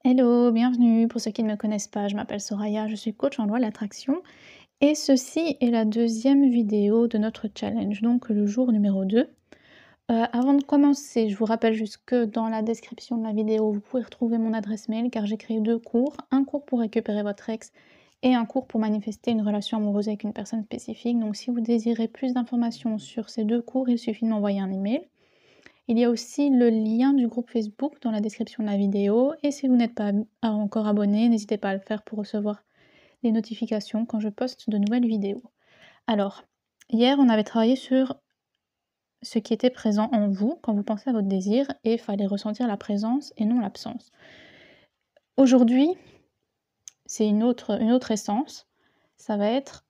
Hello, bienvenue. Pour ceux qui ne me connaissent pas, je m'appelle Soraya, je suis coach en loi de l'attraction et ceci est la deuxième vidéo de notre challenge, donc le jour numéro 2. Avant de commencer, je vous rappelle juste que dans la description de la vidéo, vous pouvez retrouver mon adresse mail car j'ai créé 2 cours, un cours pour récupérer votre ex et un cours pour manifester une relation amoureuse avec une personne spécifique. Donc si vous désirez plus d'informations sur ces 2 cours, il suffit de m'envoyer un email. Il y a aussi le lien du groupe Facebook dans la description de la vidéo et si vous n'êtes pas encore abonné, n'hésitez pas à le faire pour recevoir les notifications quand je poste de nouvelles vidéos. Alors, hier, on avait travaillé sur ce qui était présent en vous quand vous pensez à votre désir et il fallait ressentir la présence et non l'absence. Aujourd'hui, c'est une autre essence. Ça va être,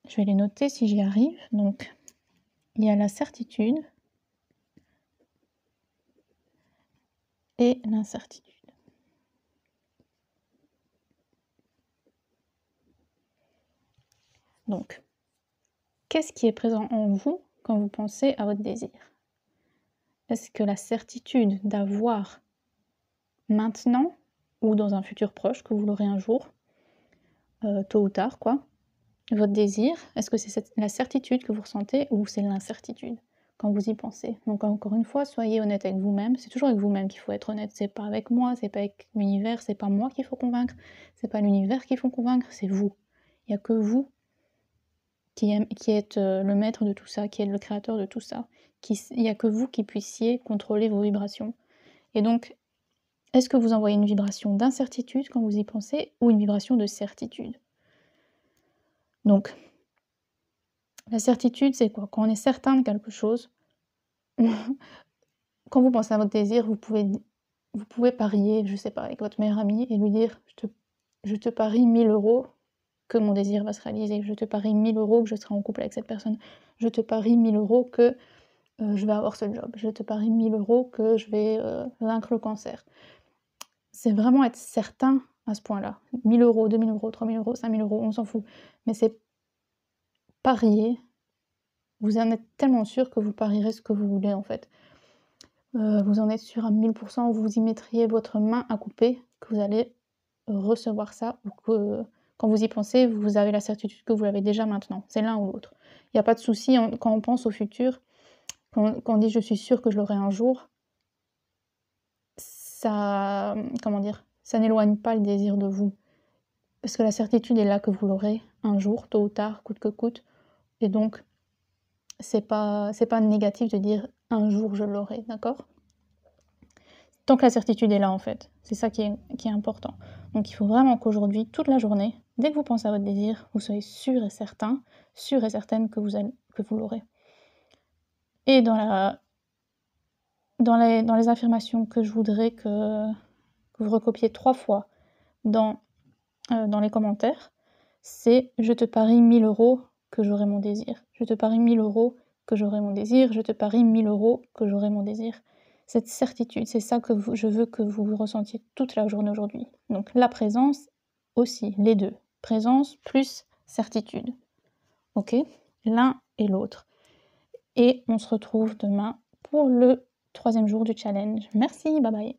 je vais les noter si j'y arrive, donc il y a la certitude et l'incertitude. Donc, qu'est-ce qui est présent en vous quand vous pensez à votre désir? Est-ce que la certitude d'avoir maintenant ou dans un futur proche, que vous l'aurez un jour, tôt ou tard quoi, votre désir, est-ce que c'est la certitude que vous ressentez ou c'est l'incertitude quand vous y pensez? Donc encore une fois, soyez honnête avec vous-même, c'est toujours avec vous-même qu'il faut être honnête, c'est pas avec moi, c'est pas avec l'univers, c'est pas moi qu'il faut convaincre, c'est pas l'univers qu'il faut convaincre, c'est vous. Il n'y a que vous qui êtes le maître de tout ça, qui êtes le créateur de tout ça. Il n'y a que vous qui puissiez contrôler vos vibrations. Et donc, est-ce que vous envoyez une vibration d'incertitude quand vous y pensez ou une vibration de certitude? Donc, la certitude, c'est quoi? Quand on est certain de quelque chose, quand vous pensez à votre désir, vous pouvez parier, je sais pas, avec votre meilleur ami et lui dire je te parie 1000 € que mon désir va se réaliser. Je te parie 1000 € que je serai en couple avec cette personne. Je te parie 1000 € que je vais avoir ce job. Je te parie 1000 € que je vais vaincre le cancer. C'est vraiment être certain à ce point-là. 1000 €, 2000 €, 3000 €, 5000 €, on s'en fout. Mais c'est parier. Vous en êtes tellement sûr que vous parierez ce que vous voulez en fait. Vous en êtes sûr à 1000 %, vous y mettriez votre main à couper que vous allez recevoir ça ou que quand vous y pensez, vous avez la certitude que vous l'avez déjà maintenant. C'est l'un ou l'autre. Il n'y a pas de souci quand on pense au futur, quand on dit: «Je suis sûre que je l'aurai un jour», ça, comment dire? Ça n'éloigne pas le désir de vous. Parce que la certitude est là que vous l'aurez un jour, tôt ou tard, coûte que coûte et donc c'est pas négatif de dire: «Un jour je l'aurai», d'accord? Tant que la certitude est là, en fait. C'est ça qui est important. Donc il faut vraiment qu'aujourd'hui, toute la journée, dès que vous pensez à votre désir, vous soyez sûr et certain, sûre et certaine que vous l'aurez. Et dans les affirmations que je voudrais que vous recopiez 3 fois dans les commentaires, c'est: «Je te parie 1000 € que j'aurai mon désir. Je te parie 1000 € que j'aurai mon désir. Je te parie 1000 € que j'aurai mon désir». Cette certitude, c'est ça que je veux que vous ressentiez toute la journée aujourd'hui. Donc la présence aussi, les 2. Présence plus certitude. OK? L'un et l'autre. Et on se retrouve demain pour le 3e jour du challenge. Merci, bye bye.